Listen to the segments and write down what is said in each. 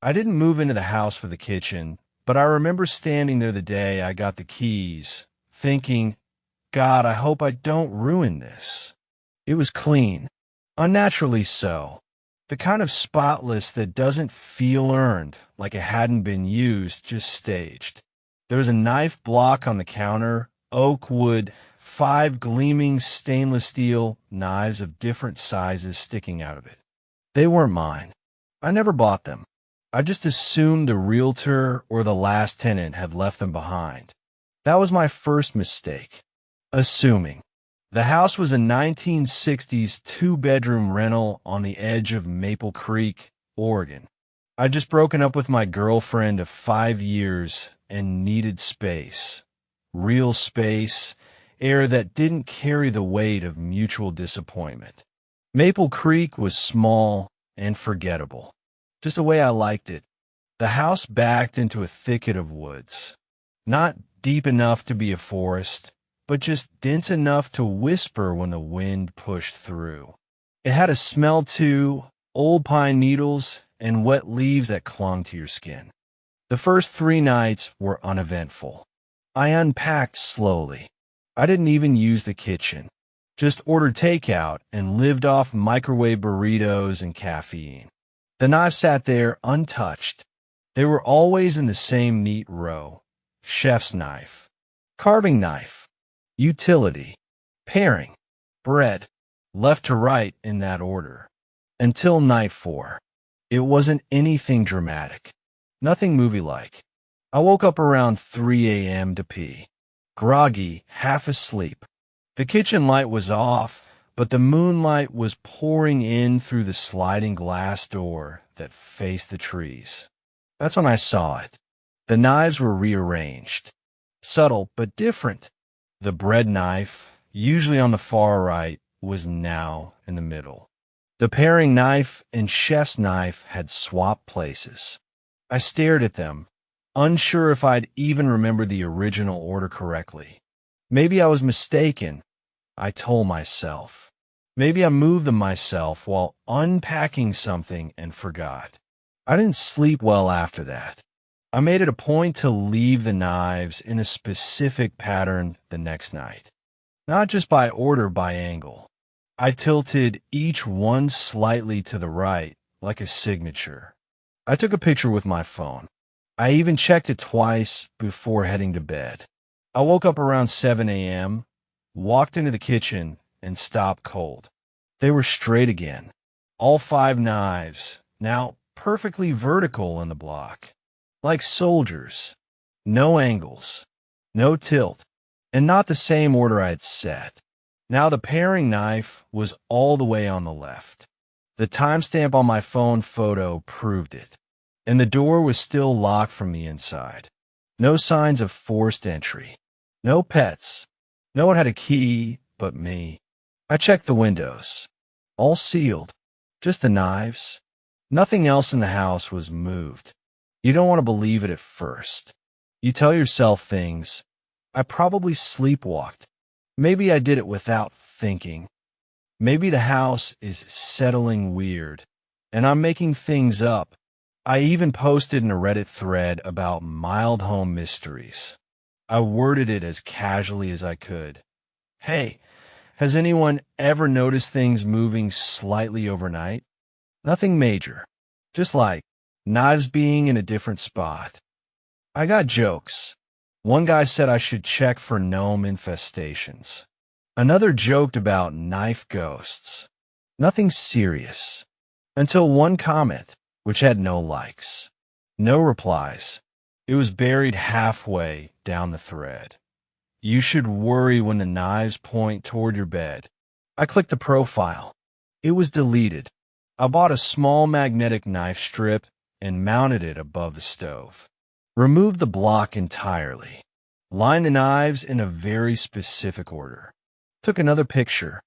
I didn't move into the house for the kitchen, but I remember standing there the day I got the keys, thinking, God, I hope I don't ruin this. It was clean, unnaturally so. The kind of spotless that doesn't feel earned, like it hadn't been used, just staged. There was a knife block on the counter, oak wood, 5 gleaming stainless steel knives of different sizes sticking out of it. They weren't mine. I never bought them. I just assumed the realtor or the last tenant had left them behind. That was my first mistake. Assuming. The house was a 1960s 2-bedroom rental on the edge of Maple Creek, Oregon. I'd just broken up with my girlfriend of 5 years and needed space. Real space, air that didn't carry the weight of mutual disappointment. Maple Creek was small and forgettable, just the way I liked it. The house backed into a thicket of woods, not deep enough to be a forest, but just dense enough to whisper when the wind pushed through. It had a smell too, old pine needles and wet leaves that clung to your skin. The first 3 nights were uneventful. I unpacked slowly. I didn't even use the kitchen, just ordered takeout and lived off microwave burritos and caffeine. The knives sat there untouched. They were always in the same neat row. Chef's knife, carving knife, utility, paring, bread, left to right in that order. Until night 4. It wasn't anything dramatic, nothing movie-like. I woke up around 3 a.m. to pee, groggy, half asleep. The kitchen light was off, but the moonlight was pouring in through the sliding glass door that faced the trees. That's when I saw it. The knives were rearranged. Subtle, but different. The bread knife, usually on the far right, was now in the middle. The paring knife and chef's knife had swapped places. I stared at them, unsure if I'd even remember the original order correctly. Maybe I was mistaken, I told myself. Maybe I moved them myself while unpacking something and forgot. I didn't sleep well after that. I made it a point to leave the knives in a specific pattern the next night. Not just by order, by angle. I tilted each one slightly to the right, like a signature. I took a picture with my phone. I even checked it twice before heading to bed. I woke up around 7 a.m., walked into the kitchen, and stopped cold. They were straight again. All 5 knives, now perfectly vertical in the block. Like soldiers. No angles. No tilt. And not the same order I'd set. Now the paring knife was all the way on the left. The timestamp on my phone photo proved it. And the door was still locked from the inside. No signs of forced entry. No pets. No one had a key but me. I checked the windows. All sealed. Just the knives. Nothing else in the house was moved. You don't want to believe it at first. You tell yourself things. I probably sleepwalked. Maybe I did it without thinking. Maybe the house is settling weird, and I'm making things up. I even posted in a Reddit thread about mild home mysteries. I worded it as casually as I could. Hey, has anyone ever noticed things moving slightly overnight? Nothing major. Just like knives being in a different spot. I got jokes. One guy said I should check for gnome infestations. Another joked about knife ghosts. Nothing serious. Until one comment, which had no likes. No replies. It was buried halfway down the thread. You should worry when the knives point toward your bed. I clicked the profile. It was deleted. I bought a small magnetic knife strip and mounted it above the stove. Removed the block entirely. Lined the knives in a very specific order. Took another picture.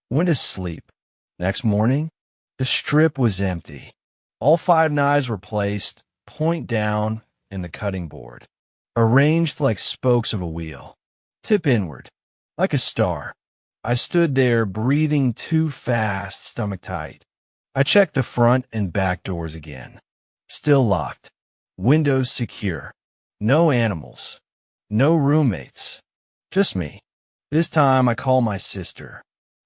Went to sleep. Next morning, the strip was empty. All 5 knives were placed, point down, in the cutting board. Arranged like spokes of a wheel. Tip inward. Like a star. I stood there, breathing too fast, stomach tight. I checked the front and back doors again. Still locked. Windows secure. No animals. No roommates. Just me. This time I called my sister.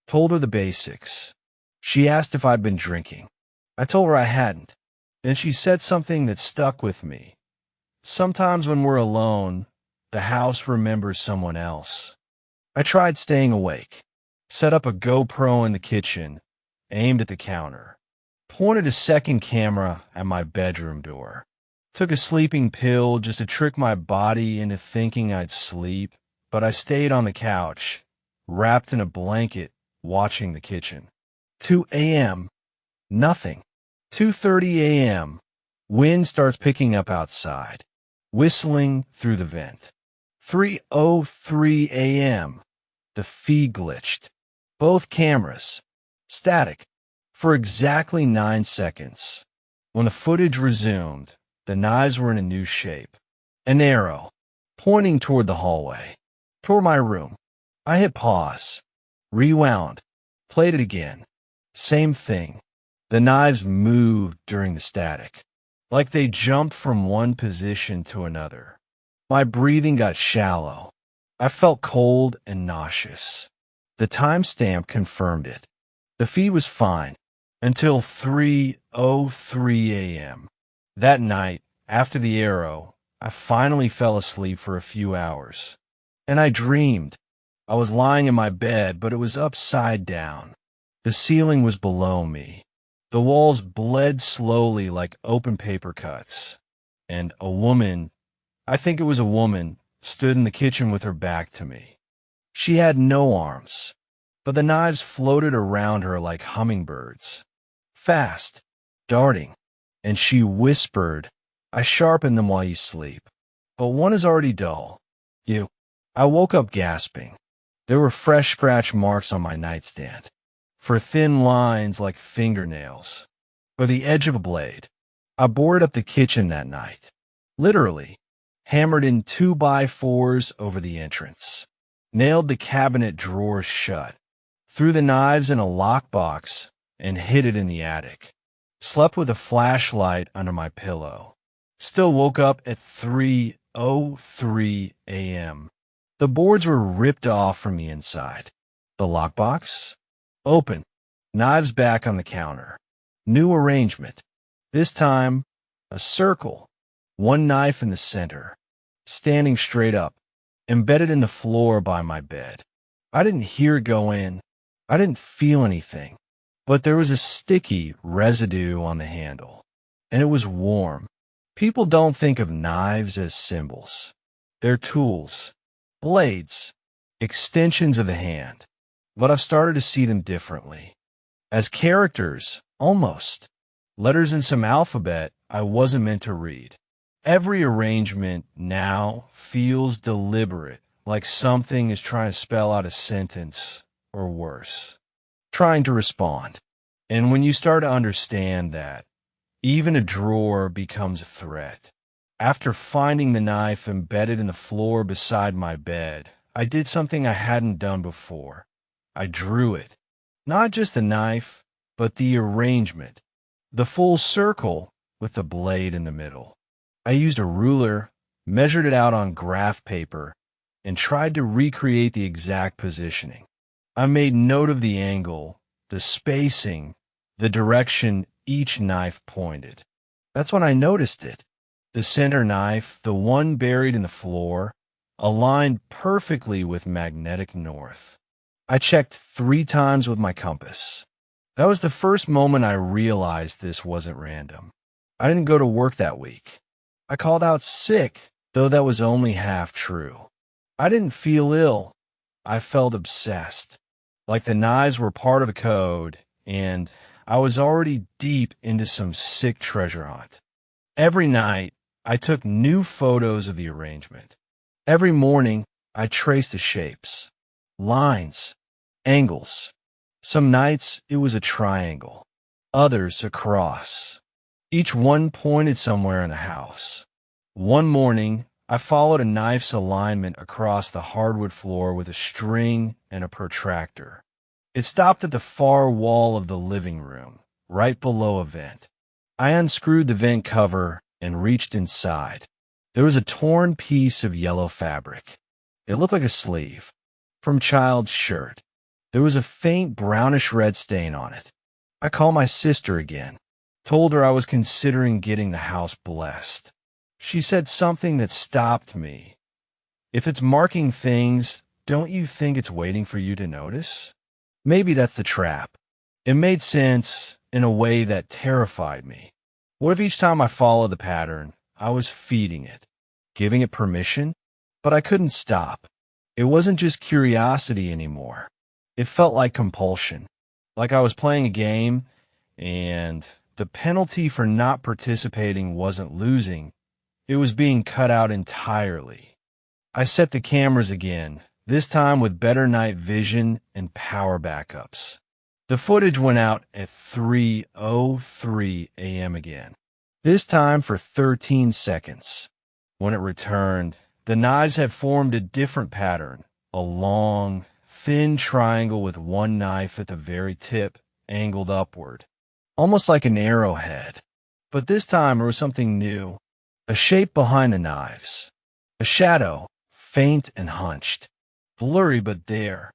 Told her the basics. She asked if I'd been drinking. I told her I hadn't. Then she said something that stuck with me. Sometimes when we're alone, the house remembers someone else. I tried staying awake. Set up a GoPro in the kitchen, aimed at the counter. Pointed a second camera at my bedroom door. Took a sleeping pill just to trick my body into thinking I'd sleep, but I stayed on the couch, wrapped in a blanket, watching the kitchen. 2 a.m. Nothing. 2:30 a.m. Wind starts picking up outside, whistling through the vent. 3:03 a.m. The feed glitched. Both cameras. Static. For exactly 9 seconds. When the footage resumed, the knives were in a new shape. An arrow, pointing toward the hallway, toward my room. I hit pause, rewound, played it again. Same thing. The knives moved during the static, like they jumped from one position to another. My breathing got shallow. I felt cold and nauseous. The timestamp confirmed it. The feed was fine until 3:03 a.m. That night, after the arrow, I finally fell asleep for a few hours. And I dreamed. I was lying in my bed, but it was upside down. The ceiling was below me. The walls bled slowly like open paper cuts. And a woman, I think it was a woman, stood in the kitchen with her back to me. She had no arms, but the knives floated around her like hummingbirds. Fast, darting, and she whispered, "I sharpen them while you sleep, but one is already dull. You." I woke up gasping. There were fresh scratch marks on my nightstand, for thin lines like fingernails, or the edge of a blade. I boarded up the kitchen that night, literally, hammered in 2x4s over the entrance, nailed the cabinet drawers shut, threw the knives in a lockbox, and hid it in the attic. Slept with a flashlight under my pillow. Still woke up at 3:03 a.m. The boards were ripped off from the inside. The lockbox? Open. Knives back on the counter. New arrangement. This time, a circle. One knife in the center. Standing straight up. Embedded in the floor by my bed. I didn't hear it go in. I didn't feel anything. But there was a sticky residue on the handle. And it was warm. People don't think of knives as symbols. They're tools. Blades. Extensions of the hand. But I've started to see them differently. As characters, almost. Letters in some alphabet I wasn't meant to read. Every arrangement now feels deliberate, like something is trying to spell out a sentence, or worse, trying to respond. And when you start to understand that, even a drawer becomes a threat. After finding the knife embedded in the floor beside my bed, I did something I hadn't done before. I drew it. Not just the knife, but the arrangement. The full circle with the blade in the middle. I used a ruler, measured it out on graph paper, and tried to recreate the exact positioning. I made note of the angle, the spacing, the direction each knife pointed. That's when I noticed it. The center knife, the one buried in the floor, aligned perfectly with magnetic north. I checked 3 times with my compass. That was the first moment I realized this wasn't random. I didn't go to work that week. I called out sick, though that was only half true. I didn't feel ill. I felt obsessed, like the knives were part of a code, and I was already deep into some sick treasure hunt. Every night, I took new photos of the arrangement. Every morning, I traced the shapes, lines, angles. Some nights, it was a triangle, others a cross. Each one pointed somewhere in the house. One morning, I followed a knife's alignment across the hardwood floor with a string and a protractor. It stopped at the far wall of the living room, right below a vent. I unscrewed the vent cover and reached inside. There was a torn piece of yellow fabric. It looked like a sleeve from a child's shirt. There was a faint brownish red stain on it. I called my sister again, told her I was considering getting the house blessed. She said something that stopped me. If it's marking things, don't you think it's waiting for you to notice? Maybe that's the trap. It made sense in a way that terrified me. What if each time I followed the pattern, I was feeding it, giving it permission? But I couldn't stop. It wasn't just curiosity anymore. It felt like compulsion, like I was playing a game, and the penalty for not participating wasn't losing. It was being cut out entirely. I set the cameras again, this time with better night vision and power backups. The footage went out at 3:03 a.m. again, this time for 13 seconds. When it returned, the knives had formed a different pattern, a long, thin triangle with one knife at the very tip, angled upward, almost like an arrowhead. But this time there was something new, a shape behind the knives, a shadow, faint and hunched, blurry but there.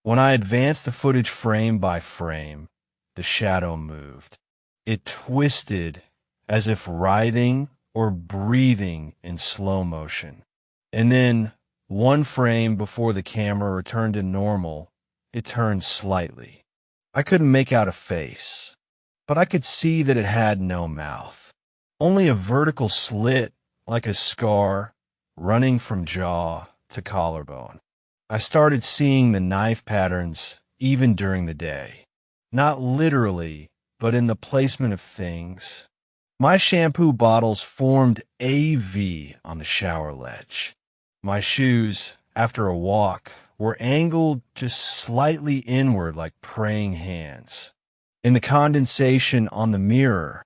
When I advanced the footage frame by frame, the shadow moved. It twisted as if writhing or breathing in slow motion. And then, one frame before the camera returned to normal, it turned slightly. I couldn't make out a face, but I could see that it had no mouth. Only a vertical slit, like a scar, running from jaw to collarbone. I started seeing the knife patterns even during the day. Not literally, but in the placement of things. My shampoo bottles formed a V on the shower ledge. My shoes, after a walk, were angled just slightly inward like praying hands. In the condensation on the mirror,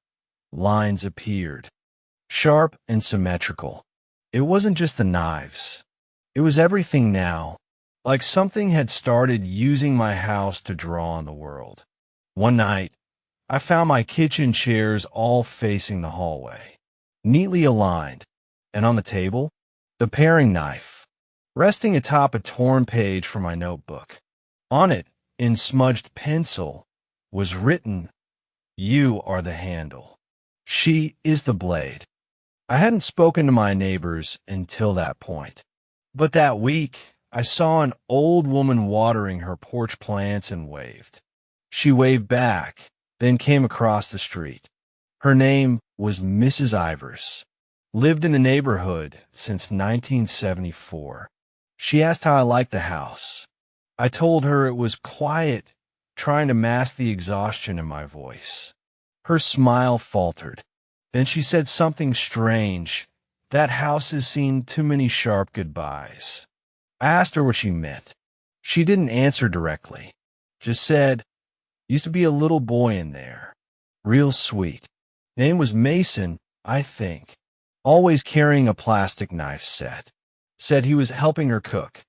lines appeared, sharp and symmetrical. It wasn't just the knives. It was everything now, like something had started using my house to draw on the world. One night, I found my kitchen chairs all facing the hallway, neatly aligned, and on the table, the paring knife, resting atop a torn page from my notebook. On it, in smudged pencil, was written, "You are the handle. She is the blade." I hadn't spoken to my neighbors until that point. But that week, I saw an old woman watering her porch plants and waved. She waved back, then came across the street. Her name was Mrs. Ivers. Lived in the neighborhood since 1974. She asked how I liked the house. I told her it was quiet, trying to mask the exhaustion in my voice. Her smile faltered. Then she said something strange. That house has seen too many sharp goodbyes. I asked her what she meant. She didn't answer directly. Just said, "Used to be a little boy in there. Real sweet. Name was Mason, I think. Always carrying a plastic knife set." Said he was helping her cook.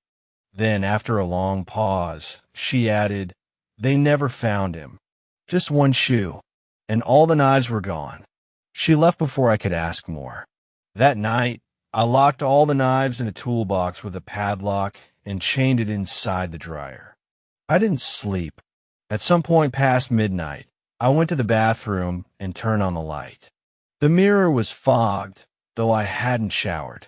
Then, after a long pause, she added, "They never found him. Just one shoe, and all the knives were gone." She left before I could ask more. That night, I locked all the knives in a toolbox with a padlock and chained it inside the dryer. I didn't sleep. At some point past midnight, I went to the bathroom and turned on the light. The mirror was fogged, though I hadn't showered.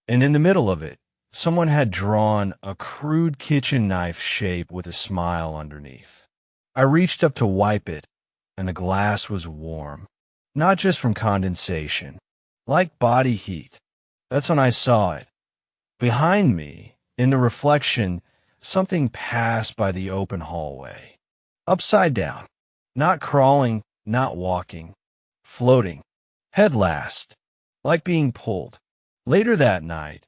And in the middle of it, someone had drawn a crude kitchen knife shape with a smile underneath. I reached up to wipe it, and the glass was warm. Not just from condensation, like body heat. That's when I saw it. Behind me, in the reflection, something passed by the open hallway. Upside down. Not crawling, not walking. Floating. Head last. Like being pulled. Later that night,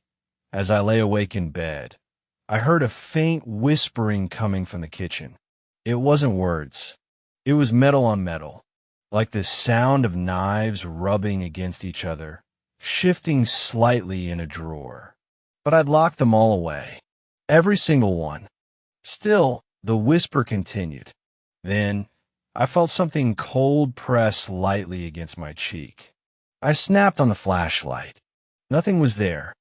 as I lay awake in bed, I heard a faint whispering coming from the kitchen. It wasn't words. It was metal on metal, like the sound of knives rubbing against each other, shifting slightly in a drawer. But I'd locked them all away. Every single one. Still, the whisper continued. Then, I felt something cold press lightly against my cheek. I snapped on the flashlight. Nothing was there,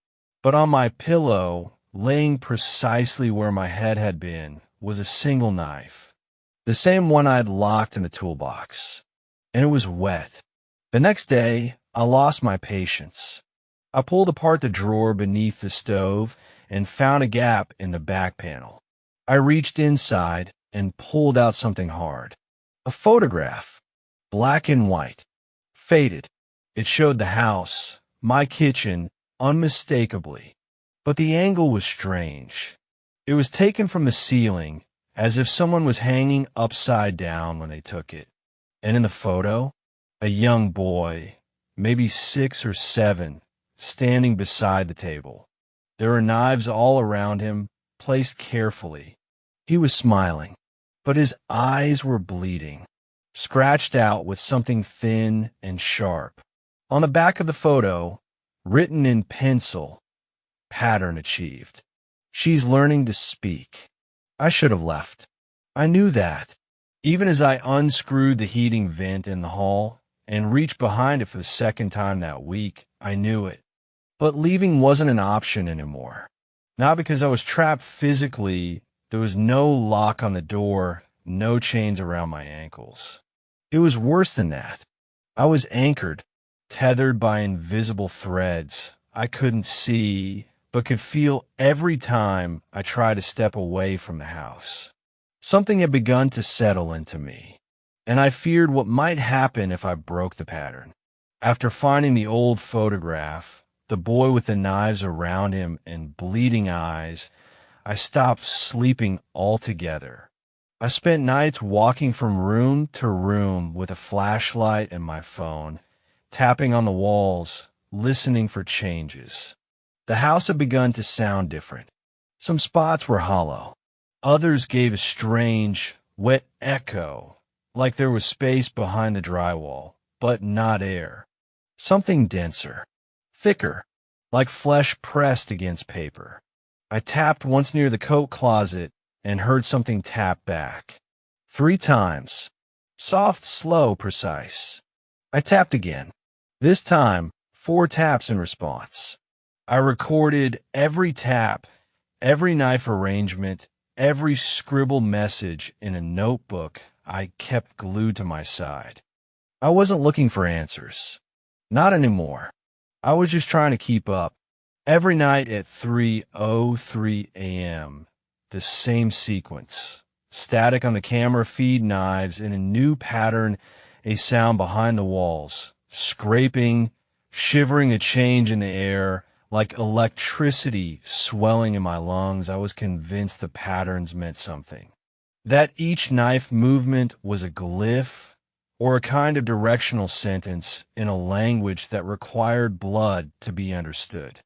but on my pillow, laying precisely where my head had been, was a single knife, the same one I'd locked in the toolbox, and it was wet. The next day, I lost my patience. I pulled apart the drawer beneath the stove and found a gap in the back panel. I reached inside and pulled out something hard. A photograph, black and white, faded. It showed the house, my kitchen, unmistakably. But the angle was strange. It was taken from the ceiling, as if someone was hanging upside down when they took it. And in the photo, a young boy, maybe 6 or 7, standing beside the table. There were knives all around him, placed carefully. He was smiling, but his eyes were bleeding, scratched out with something thin and sharp. On the back of the photo, written in pencil, pattern achieved. She's learning to speak. I should have left. I knew that. Even as I unscrewed the heating vent in the hall and reached behind it for the second time that week, I knew it. But leaving wasn't an option anymore. Not because I was trapped physically. There was no lock on the door, no chains around my ankles. It was worse than that. I was anchored, tethered by invisible threads I couldn't see, but could feel every time I tried to step away from the house. Something had begun to settle into me, and I feared what might happen if I broke the pattern. After finding the old photograph, the boy with the knives around him and bleeding eyes, I stopped sleeping altogether. I spent nights walking from room to room with a flashlight and my phone, tapping on the walls, listening for changes. The house had begun to sound different. Some spots were hollow. Others gave a strange, wet echo, like there was space behind the drywall, but not air. Something denser, thicker, like flesh pressed against paper. I tapped once near the coat closet and heard something tap back. 3 times. Soft, slow, precise. I tapped again. This time, 4 taps in response. I recorded every tap, every knife arrangement, every scribbled message in a notebook I kept glued to my side. I wasn't looking for answers. Not anymore. I was just trying to keep up. Every night at 3:03 a.m., the same sequence. Static on the camera feed, knives in a new pattern, a sound behind the walls. Scraping, shivering, a change in the air, like electricity swelling in my lungs. I was convinced the patterns meant something. That each knife movement was a glyph or a kind of directional sentence in a language that required blood to be understood.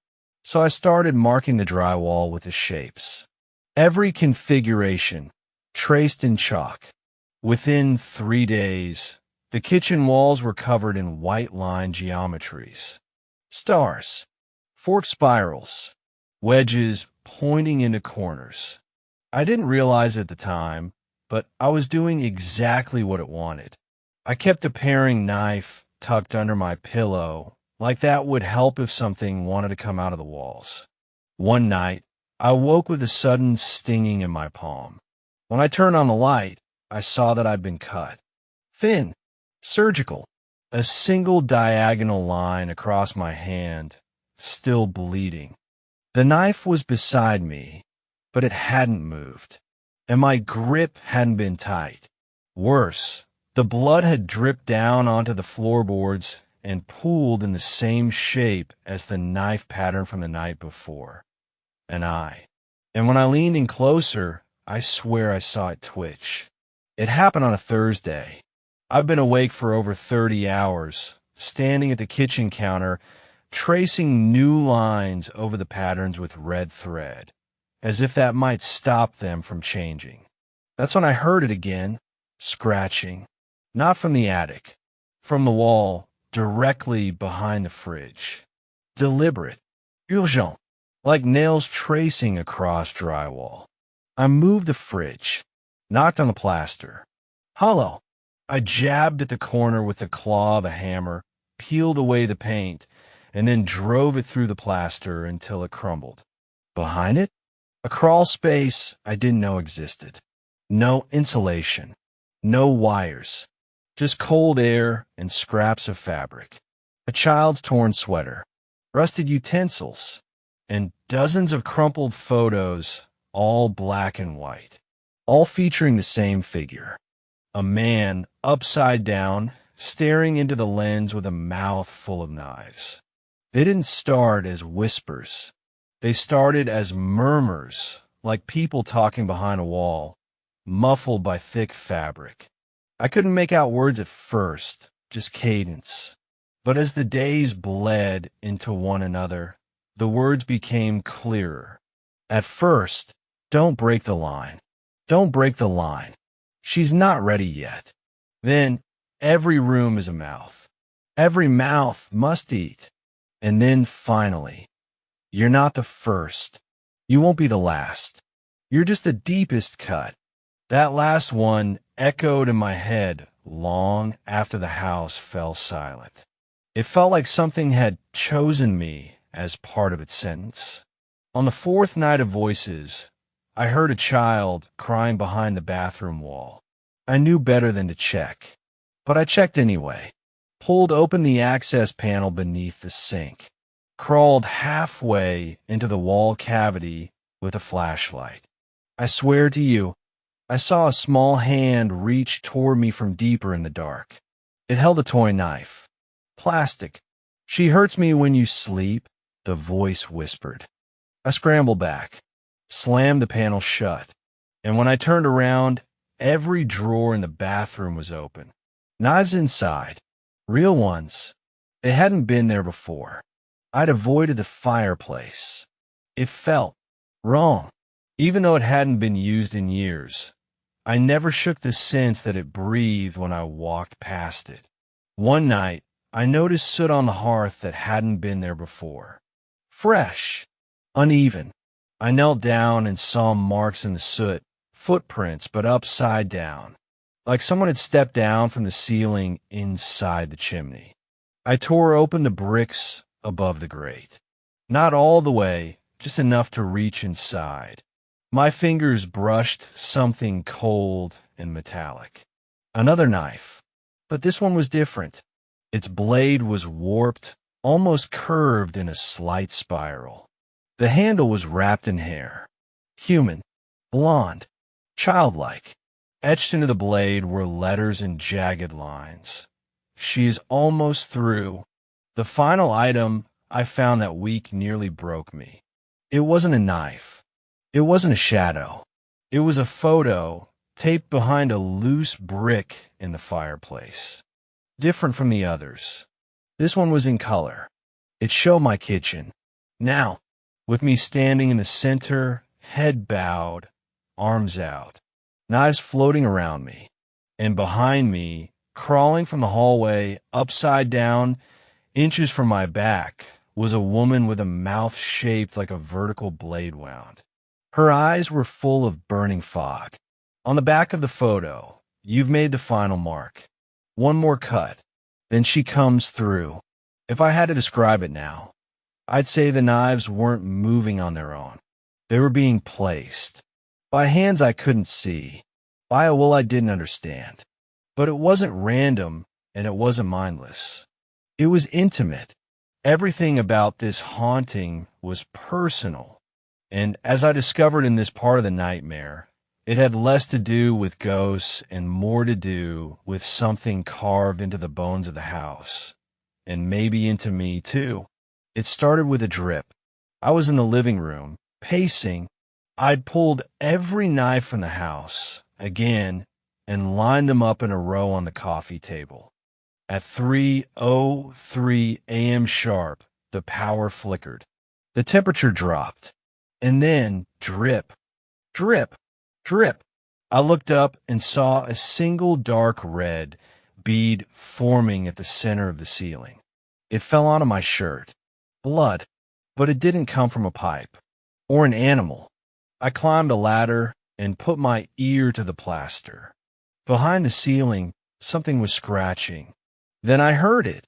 So I started marking the drywall with the shapes. Every configuration, traced in chalk. Within 3 days, the kitchen walls were covered in white line geometries. Stars, forked spirals, wedges pointing into corners. I didn't realize at the time, but I was doing exactly what it wanted. I kept a paring knife tucked under my pillow, like that would help if something wanted to come out of the walls. One night, I woke with a sudden stinging in my palm. When I turned on the light, I saw that I'd been cut. Thin, surgical, a single diagonal line across my hand, still bleeding. The knife was beside me, but it hadn't moved, and my grip hadn't been tight. Worse, the blood had dripped down onto the floorboards and pooled in the same shape as the knife pattern from the night before. And when I leaned in closer, I swear I saw it twitch. It happened on a Thursday. I've been awake for over 30 hours, standing at the kitchen counter, tracing new lines over the patterns with red thread, as if that might stop them from changing. That's when I heard it again, scratching, not from the attic, from the wall directly behind the fridge. Deliberate, urgent, like nails tracing across drywall. I moved the fridge, knocked on the plaster. Hollow, I jabbed at the corner with the claw of a hammer, peeled away the paint, and then drove it through the plaster until it crumbled. Behind it, a crawl space I didn't know existed. No insulation, no wires, just cold air and scraps of fabric. A child's torn sweater, rusted utensils, and dozens of crumpled photos, all black and white, all featuring the same figure. A man, upside down, staring into the lens with a mouth full of knives. They didn't start as whispers. They started as murmurs, like people talking behind a wall, muffled by thick fabric. I couldn't make out words at first, just cadence. But as the days bled into one another, the words became clearer. At first, don't break the line. Don't break the line. She's not ready yet. Then, every room is a mouth. Every mouth must eat. And then finally, you're not the first. You won't be the last. You're just the deepest cut. That last one echoed in my head long after the house fell silent. It felt like something had chosen me as part of its sentence. On the fourth night of voices, I heard a child crying behind the bathroom wall. I knew better than to check, but I checked anyway, pulled open the access panel beneath the sink, crawled halfway into the wall cavity with a flashlight. I swear to you, I saw a small hand reach toward me from deeper in the dark. It held a toy knife. Plastic. She hurts me when you sleep, the voice whispered. I scrambled back, slammed the panel shut, and when I turned around, every drawer in the bathroom was open. Knives inside. Real ones. They hadn't been there before. I'd avoided the fireplace. It felt wrong. Even though it hadn't been used in years, I never shook the sense that it breathed when I walked past it. One night, I noticed soot on the hearth that hadn't been there before. Fresh. Uneven. I knelt down and saw marks in the soot, footprints, but upside down, like someone had stepped down from the ceiling inside the chimney. I tore open the bricks above the grate. Not all the way, just enough to reach inside. My fingers brushed something cold and metallic. Another knife, but this one was different. Its blade was warped, almost curved in a slight spiral. The handle was wrapped in hair. Human, blonde, childlike. Etched into the blade were letters and jagged lines. She is almost through. The final item I found that week nearly broke me. It wasn't a knife. It wasn't a shadow. It was a photo taped behind a loose brick in the fireplace. Different from the others. This one was in color. It showed my kitchen. Now, with me standing in the center, head bowed, arms out, knives floating around me, and behind me, crawling from the hallway, upside down, inches from my back, was a woman with a mouth shaped like a vertical blade wound. Her eyes were full of burning fog. On the back of the photo, you've made the final mark. One more cut, then she comes through. If I had to describe it now, I'd say the knives weren't moving on their own. They were being placed. By hands I couldn't see. By a will I didn't understand. But it wasn't random, and it wasn't mindless. It was intimate. Everything about this haunting was personal. And as I discovered in this part of the nightmare, it had less to do with ghosts and more to do with something carved into the bones of the house. And maybe into me, too. It started with a drip. I was in the living room, pacing. I'd pulled every knife from the house, again, and lined them up in a row on the coffee table. At 3:03 a.m. sharp, the power flickered. The temperature dropped. And then, drip, drip, drip. I looked up and saw a single dark red bead forming at the center of the ceiling. It fell onto my shirt. Blood. But it didn't come from a pipe. Or an animal. I climbed a ladder and put my ear to the plaster. Behind the ceiling, Something was scratching. Then I heard it,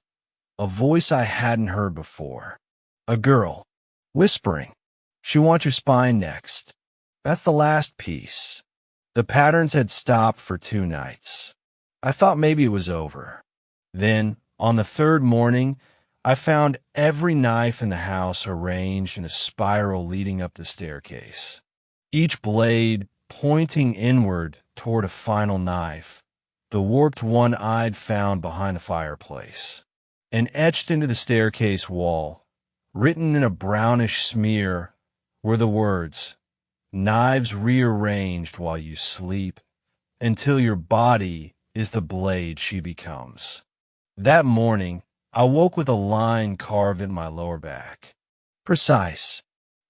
a voice I hadn't heard before. A girl, whispering, "She wants your spine next." That's the last piece. The patterns had stopped for 2 nights. I thought maybe it was over. Then, on the 3rd morning, I found every knife in the house arranged in a spiral leading up the staircase, each blade pointing inward toward a final knife, the warped one I'd found behind the fireplace. And etched into the staircase wall, written in a brownish smear, were the words, "Knives rearranged while you sleep, until your body is the blade she becomes." That morning, I woke with a line carved in my lower back. Precise.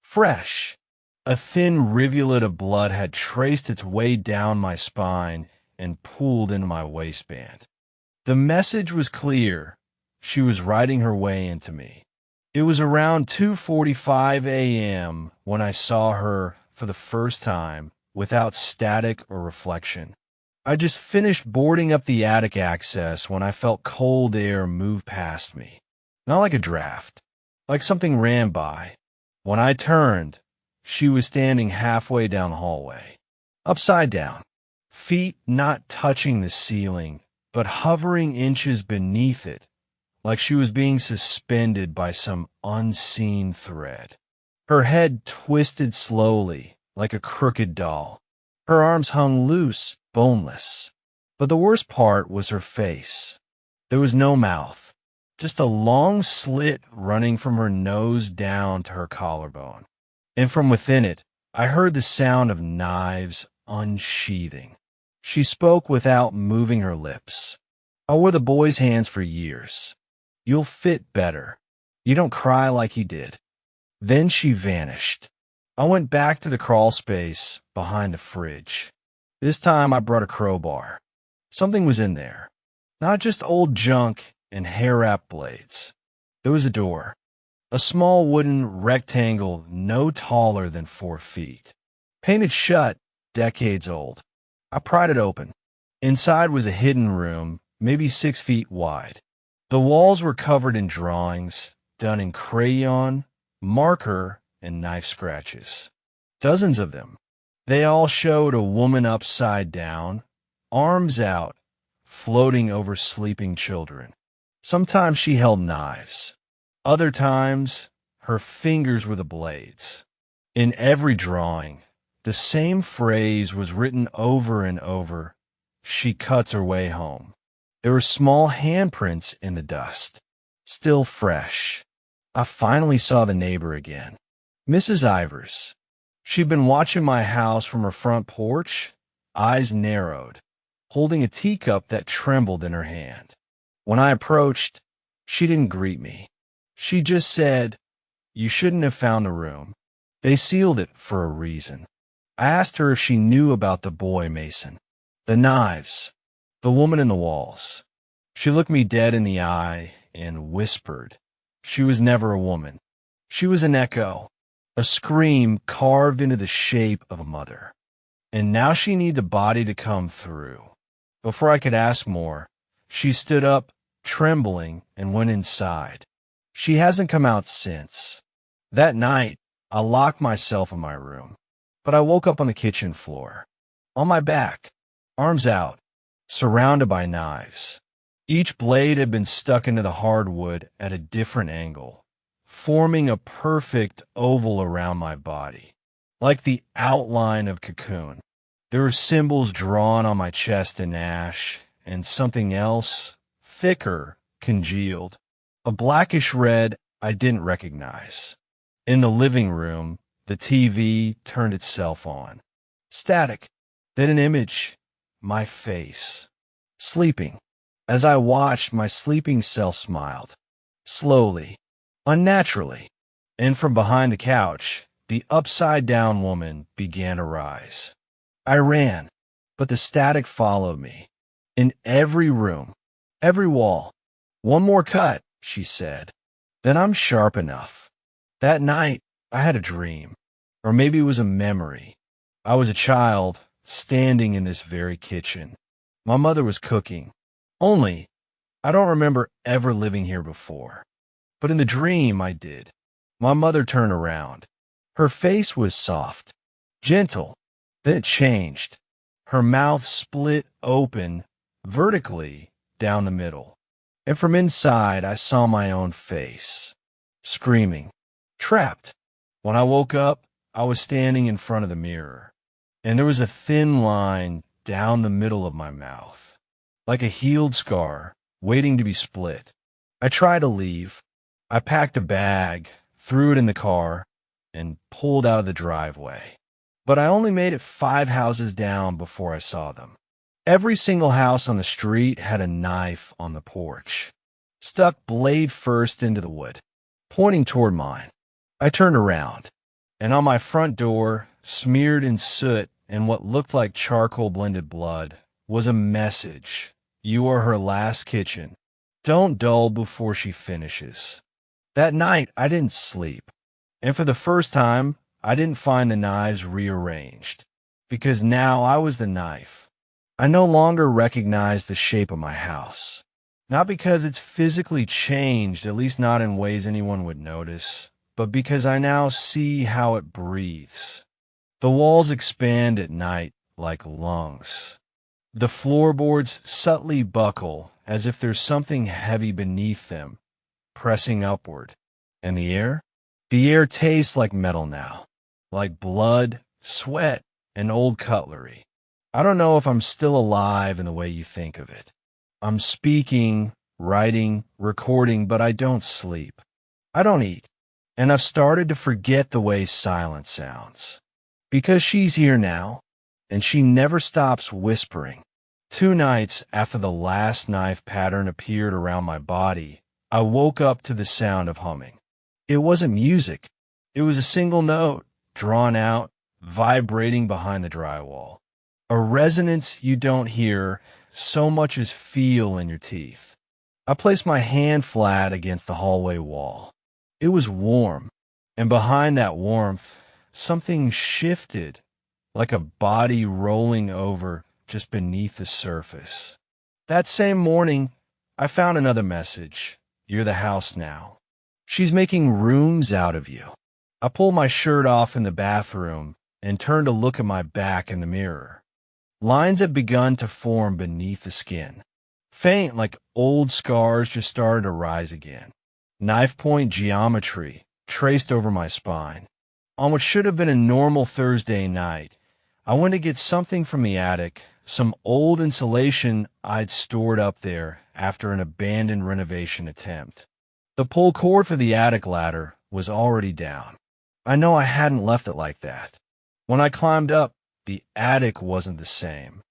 Fresh. A thin rivulet of blood had traced its way down my spine and pooled into my waistband. The message was clear. She was writing her way into me. It was around 2:45 a.m. when I saw her for the first time, without static or reflection. I just finished boarding up the attic access when I felt cold air move past me. Not like a draft, like something ran by. When I turned, she was standing halfway down the hallway, upside down, feet not touching the ceiling, but hovering inches beneath it, like she was being suspended by some unseen thread. Her head twisted slowly, like a crooked doll. Her arms hung loose, boneless. But the worst part was her face. There was no mouth, just a long slit running from her nose down to her collarbone. And from within it, I heard the sound of knives unsheathing. She spoke without moving her lips. I wore the boy's hands for years. "You'll fit better. You don't cry like he did." Then she vanished. I went back to the crawl space behind the fridge. This time I brought a crowbar. Something was in there. Not just old junk and hair-wrap blades. There was a door. A small wooden rectangle no taller than 4 feet. Painted shut, decades old. I pried it open. Inside was a hidden room, maybe 6 feet wide. The walls were covered in drawings, done in crayon, marker, and knife scratches. Dozens of them. They all showed a woman upside down, arms out, floating over sleeping children. Sometimes she held knives. Other times, her fingers were the blades. In every drawing, the same phrase was written over and over: "She cuts her way home." There were small handprints in the dust, still fresh. I finally saw the neighbor again, Mrs. Ivers. She'd been watching my house from her front porch, eyes narrowed, holding a teacup that trembled in her hand. When I approached, she didn't greet me. She just said, "You shouldn't have found the room. They sealed it for a reason." I asked her if she knew about the boy Mason, the knives, the woman in the walls. She looked me dead in the eye and whispered. She was never a woman. She was an echo, a scream carved into the shape of a mother. And now she needed a body to come through. Before I could ask more, she stood up, trembling, and went inside. She hasn't come out since. That night, I locked myself in my room, but I woke up on the kitchen floor, on my back, arms out, surrounded by knives. Each blade had been stuck into the hardwood at a different angle, forming a perfect oval around my body, like the outline of cocoon. There were symbols drawn on my chest in ash, and something else, thicker, congealed, a blackish red I didn't recognize. In the living room, the TV turned itself on. Static, then an image, my face, sleeping. As I watched, my sleeping self smiled, slowly, unnaturally, and from behind the couch, the upside-down woman began to rise. I ran, but the static followed me. In every room, every wall. "One more cut," she said. "Then I'm sharp enough." That night, I had a dream, or maybe it was a memory. I was a child, standing in this very kitchen. My mother was cooking. Only, I don't remember ever living here before. But in the dream, I did. My mother turned around. Her face was soft, gentle. Then it changed. Her mouth split open, vertically, down the middle. And from inside, I saw my own face. Screaming. Trapped. When I woke up, I was standing in front of the mirror. And there was a thin line down the middle of my mouth, like a healed scar, waiting to be split. I tried to leave. I packed a bag, threw it in the car, and pulled out of the driveway. But I only made it 5 houses down before I saw them. Every single house on the street had a knife on the porch, stuck blade first into the wood, pointing toward mine. I turned around, and on my front door, smeared in soot and what looked like charcoal-blended blood, was a message. You are her last kitchen. Don't dull before she finishes. That night, I didn't sleep. And for the first time, I didn't find the knives rearranged. Because now I was the knife. I no longer recognized the shape of my house. Not because it's physically changed, at least not in ways anyone would notice, but because I now see how it breathes. The walls expand at night like lungs. The floorboards subtly buckle as if there's something heavy beneath them, pressing upward. And the air? The air tastes like metal now, like blood, sweat, and old cutlery. I don't know if I'm still alive in the way you think of it. I'm speaking, writing, recording, but I don't sleep. I don't eat. And I've started to forget the way silence sounds. Because she's here now, and she never stops whispering. 2 nights after the last knife pattern appeared around my body, I woke up to the sound of humming. It wasn't music. It was a single note, drawn out, vibrating behind the drywall. A resonance you don't hear so much as feel in your teeth. I placed my hand flat against the hallway wall. It was warm, and behind that warmth, something shifted, like a body rolling over just beneath the surface. That same morning, I found another message. You're the house now. She's making rooms out of you. I pulled my shirt off in the bathroom and turned to look at my back in the mirror. Lines had begun to form beneath the skin. Faint, like old scars just started to rise again. Knife-point geometry traced over my spine. On what should have been a normal Thursday night, I went to get something from the attic, some old insulation I'd stored up there after an abandoned renovation attempt. The pull cord for the attic ladder was already down. I know I hadn't left it like that. When I climbed up, the attic wasn't the same.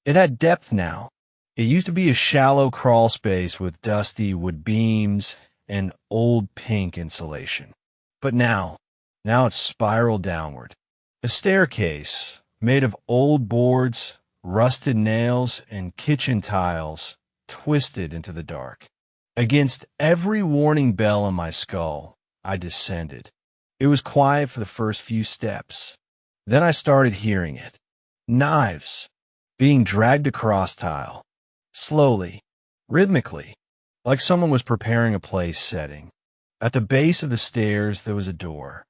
It had depth now. It used to be a shallow crawl space with dusty wood beams and old pink insulation. But now it's spiraled downward. A staircase made of old boards, rusted nails, and kitchen tiles twisted into the dark. Against every warning bell in my skull, I descended. It was quiet for the first few steps. Then I started hearing it. Knives being dragged across tile. Slowly, rhythmically, like someone was preparing a place setting. At the base of the stairs, there was a door.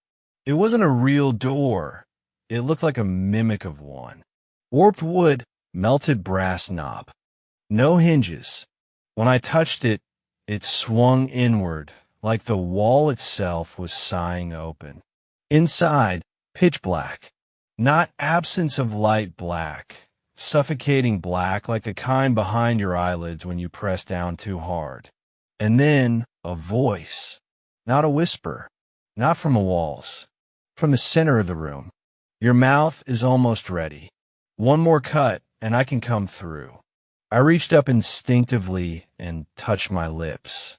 It wasn't a real door. It looked like a mimic of one. Warped wood, melted brass knob. No hinges. When I touched it, it swung inward, like the wall itself was sighing open. Inside, pitch black. Not absence of light black. Suffocating black like the kind behind your eyelids when you press down too hard. And then a voice. Not a whisper. Not from the walls. From the center of the room. Your mouth is almost ready. One more cut, and I can come through. I reached up instinctively and touched my lips.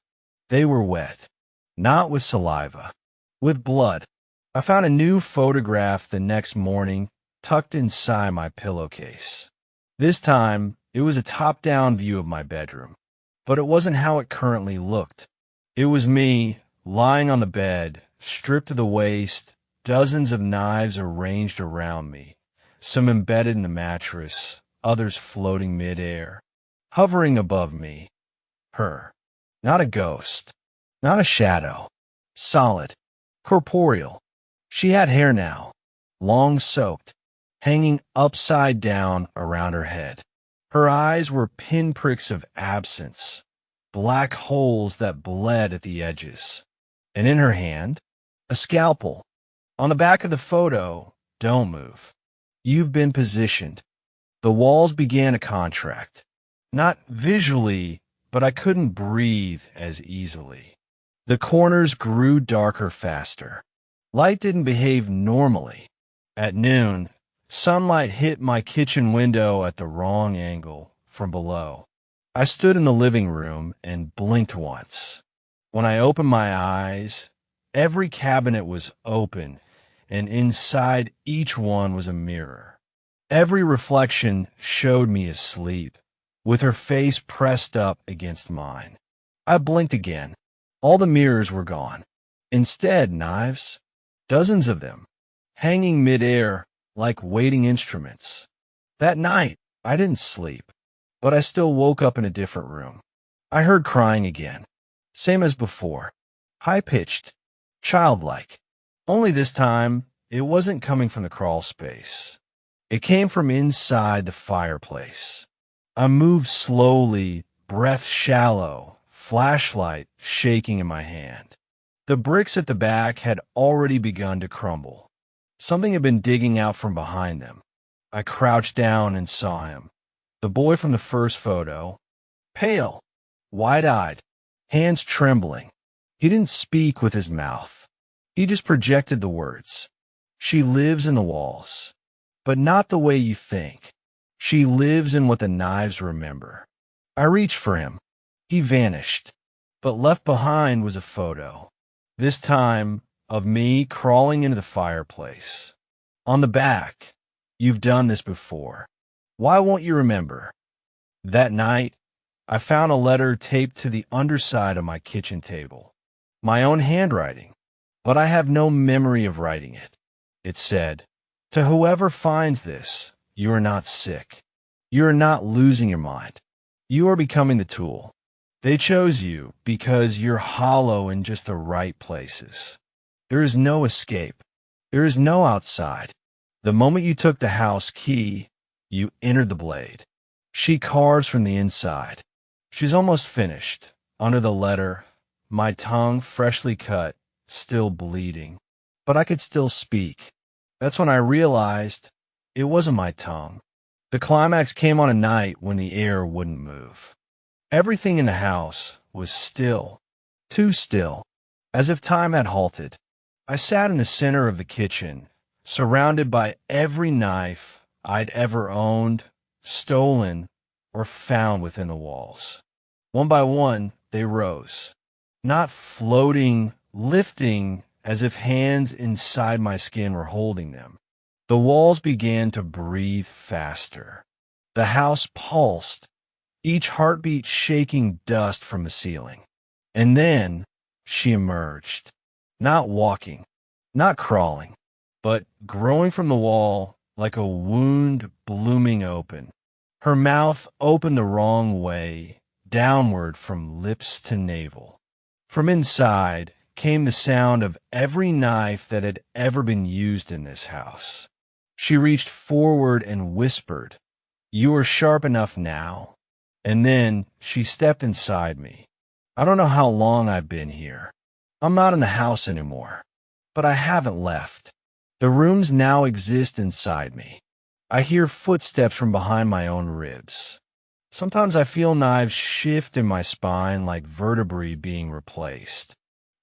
They were wet. Not with saliva. With blood. I found a new photograph the next morning, tucked inside my pillowcase. This time, it was a top-down view of my bedroom. But it wasn't how it currently looked. It was me, lying on the bed, stripped to the waist, dozens of knives arranged around me, some embedded in the mattress, others floating mid-air. hovering above me. Her. Not a ghost. Not a shadow. Solid. Corporeal. She had hair now, long soaked, hanging upside down around her head. Her eyes were pinpricks of absence, black holes that bled at the edges. And in her hand, a scalpel. On the back of the photo, "Don't move. You've been positioned." The walls began to contract. Not visually, but I couldn't breathe as easily. The corners grew darker faster. Light didn't behave normally. At noon, sunlight hit my kitchen window at the wrong angle from below. I stood in the living room and blinked once. When I opened my eyes, every cabinet was open, and inside each one was a mirror. Every reflection showed me asleep, with her face pressed up against mine. I blinked again. All the mirrors were gone. Instead, knives, dozens of them, hanging midair like waiting instruments. That night, I didn't sleep, but I still woke up in a different room. I heard crying again, same as before, high-pitched, childlike. Only this time, it wasn't coming from the crawl space. It came from inside the fireplace. I moved slowly, breath shallow, flashlight shaking in my hand. The bricks at the back had already begun to crumble. Something had been digging out from behind them. I crouched down and saw him. The boy from the first photo, pale, wide-eyed, hands trembling. He didn't speak with his mouth. He just projected the words. "She lives in the walls, but not the way you think. She lives in what the knives remember." I reached for him. He vanished, but left behind was a photo, this time of me crawling into the fireplace. On the back, "You've done this before. Why won't you remember?" That night, I found a letter taped to the underside of my kitchen table. My own handwriting, but I have no memory of writing it. It said, "To whoever finds this, you are not sick. You are not losing your mind. You are becoming the tool. They chose you because you're hollow in just the right places. There is no escape. There is no outside. The moment you took the house key, you entered the blade." She carves from the inside. She's almost finished. Under the letter, my tongue freshly cut, still bleeding. But I could still speak. That's when I realized it wasn't my tongue. The climax came on a night when the air wouldn't move. Everything in the house was still, too still, as if time had halted. I sat in the center of the kitchen, surrounded by every knife I'd ever owned, stolen, or found within the walls. One by one, they rose, not floating, lifting as if hands inside my skin were holding them. The walls began to breathe faster. The house pulsed, each heartbeat shaking dust from the ceiling. And then she emerged, not walking, not crawling, but growing from the wall like a wound blooming open. Her mouth opened the wrong way, downward from lips to navel. From inside came the sound of every knife that had ever been used in this house. She reached forward and whispered, "You are sharp enough now." And then she stepped inside me. I don't know how long I've been here. I'm not in the house anymore, but I haven't left. The rooms now exist inside me. I hear footsteps from behind my own ribs. Sometimes I feel knives shift in my spine like vertebrae being replaced.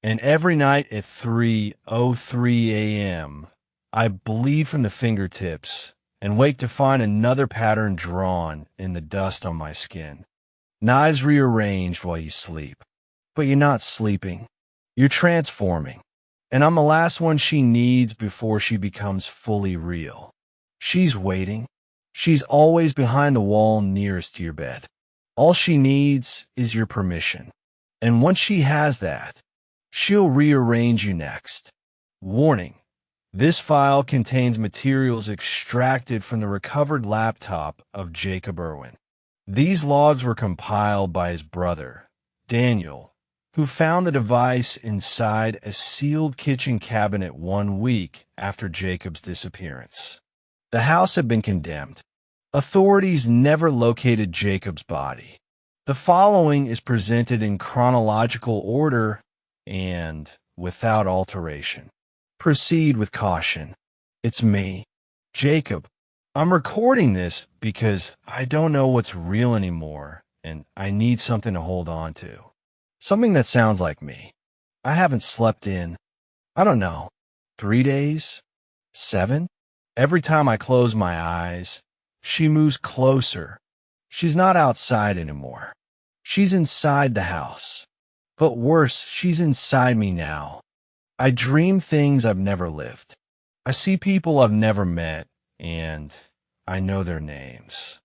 And every night at 3:03 a.m., I bleed from the fingertips and wake to find another pattern drawn in the dust on my skin. Knives rearranged while you sleep. But you're not sleeping. You're transforming. And I'm the last one she needs before she becomes fully real. She's waiting. She's always behind the wall nearest to your bed. All she needs is your permission. And once she has that, she'll rearrange you next. Warning: this file contains materials extracted from the recovered laptop of Jacob Irwin. These logs were compiled by his brother, Daniel, who found the device inside a sealed kitchen cabinet 1 week after Jacob's disappearance. The house had been condemned. Authorities never located Jacob's body. The following is presented in chronological order and without alteration. Proceed with caution. It's me, Jacob. I'm recording this because I don't know what's real anymore, and I need something to hold on to. Something that sounds like me. I haven't slept in, I don't know, 3 days? 7? Every time I close my eyes, she moves closer. She's not outside anymore. She's inside the house. But worse, she's inside me now. I dream things I've never lived. I see people I've never met, and I know their names.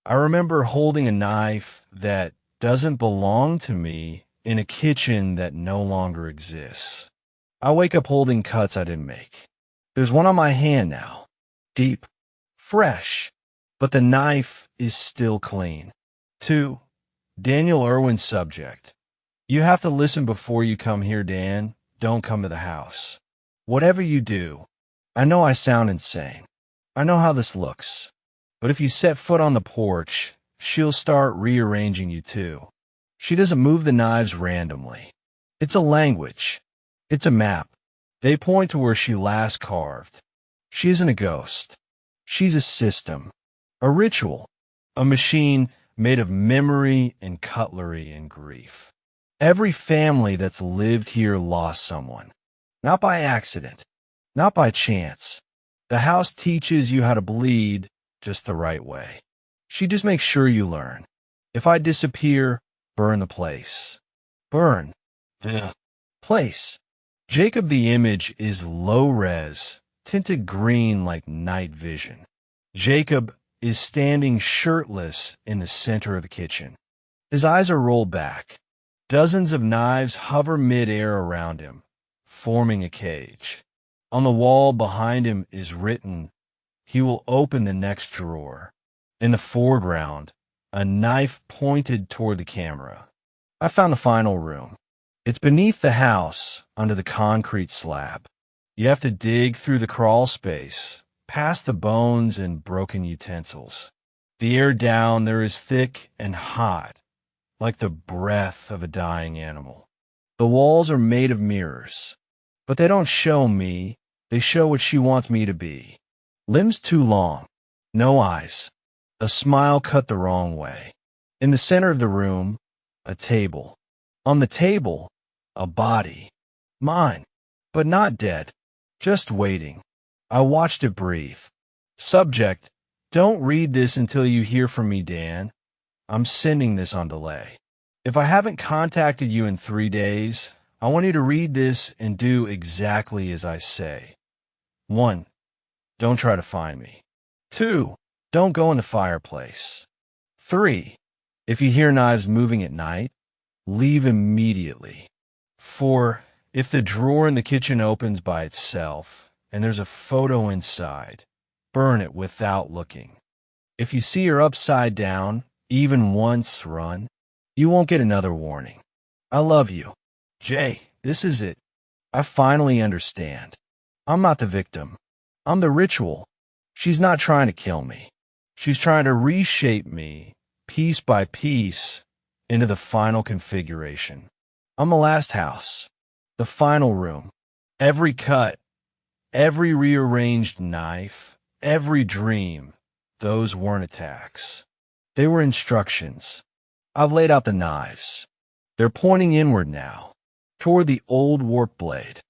I remember holding a knife that doesn't belong to me in a kitchen that no longer exists. I wake up holding cuts I didn't make. There's one on my hand now. Deep. Fresh. But the knife is still clean. 2. Daniel Irwin's subject. You have to listen before you come here, Dan. Don't come to the house. Whatever you do, I know I sound insane. I know how this looks. But if you set foot on the porch, she'll start rearranging you too. She doesn't move the knives randomly. It's a language. It's a map. They point to where she last carved. She isn't a ghost. She's a system. A ritual. A machine made of memory and cutlery and grief. Every family that's lived here lost someone. Not by accident. Not by chance. The house teaches you how to bleed just the right way. She just makes sure you learn. If I disappear, burn the place. Burn the place. Jacob the image is low-res, tinted green like night vision. Jacob is standing shirtless in the center of the kitchen. His eyes are rolled back. Dozens of knives hover mid-air around him, forming a cage. On the wall behind him is written, "He will open the next drawer." In the foreground, a knife pointed toward the camera. I found the final room. It's beneath the house, under the concrete slab. You have to dig through the crawl space, past the bones and broken utensils. The air down there is thick and hot, like the breath of a dying animal. The walls are made of mirrors, but they don't show me, they show what she wants me to be. Limbs too long, no eyes, a smile cut the wrong way. In the center of the room, a table. On the table, a body. Mine, but not dead, just waiting. I watched it breathe. Subject, don't read this until you hear from me, Dan. I'm sending this on delay. If I haven't contacted you in 3 days, I want you to read this and do exactly as I say. 1. Don't try to find me. 2. Don't go in the fireplace. 3. If you hear knives moving at night, leave immediately. 4. If the drawer in the kitchen opens by itself and there's a photo inside, burn it without looking. If you see her upside down, even once, run. You won't get another warning. I love you. Jay, this is it. I finally understand. I'm not the victim. I'm the ritual. She's not trying to kill me. She's trying to reshape me, piece by piece, into the final configuration. I'm the last house, the final room. Every cut, every rearranged knife, every dream, those weren't attacks. They were instructions. I've laid out the knives. They're pointing inward now, toward the old warp blade.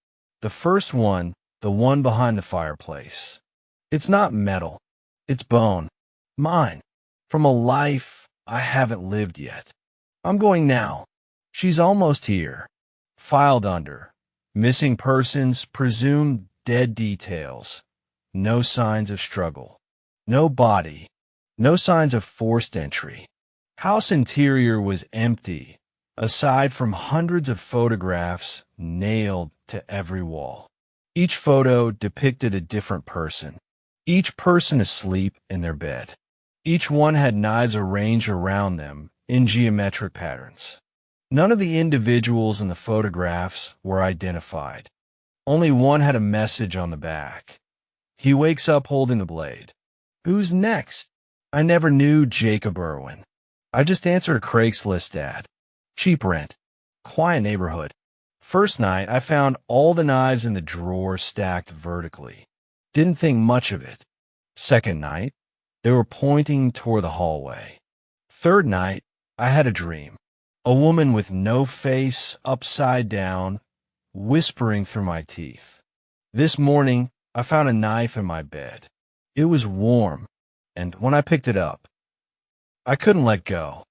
The first one, the one behind the fireplace. It's not metal. It's bone. Mine. From a life I haven't lived yet. I'm going now. She's almost here. Filed under. Missing persons, presumed dead details. No signs of struggle. No body. No signs of forced entry. House interior was empty, aside from hundreds of photographs nailed to every wall. Each photo depicted a different person. Each person asleep in their bed. Each one had knives arranged around them in geometric patterns. None of the individuals in the photographs were identified. Only one had a message on the back. He wakes up holding the blade. Who's next? I never knew Jacob Irwin. I just answered a Craigslist ad. Cheap rent. Quiet neighborhood. First night, I found all the knives in the drawer stacked vertically. Didn't think much of it. Second night, they were pointing toward the hallway. Third night, I had a dream. A woman with no face, upside down, whispering through my teeth. This morning, I found a knife in my bed. It was warm, and when I picked it up, I couldn't let go.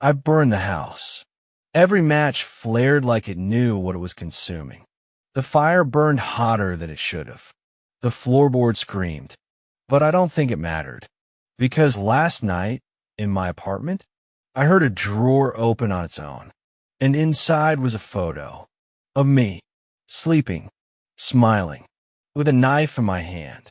I burned the house. Every match flared like it knew what it was consuming. The fire burned hotter than it should have. The floorboard screamed, but I don't think it mattered, because last night, in my apartment, I heard a drawer open on its own, and inside was a photo of me, sleeping, smiling, with a knife in my hand.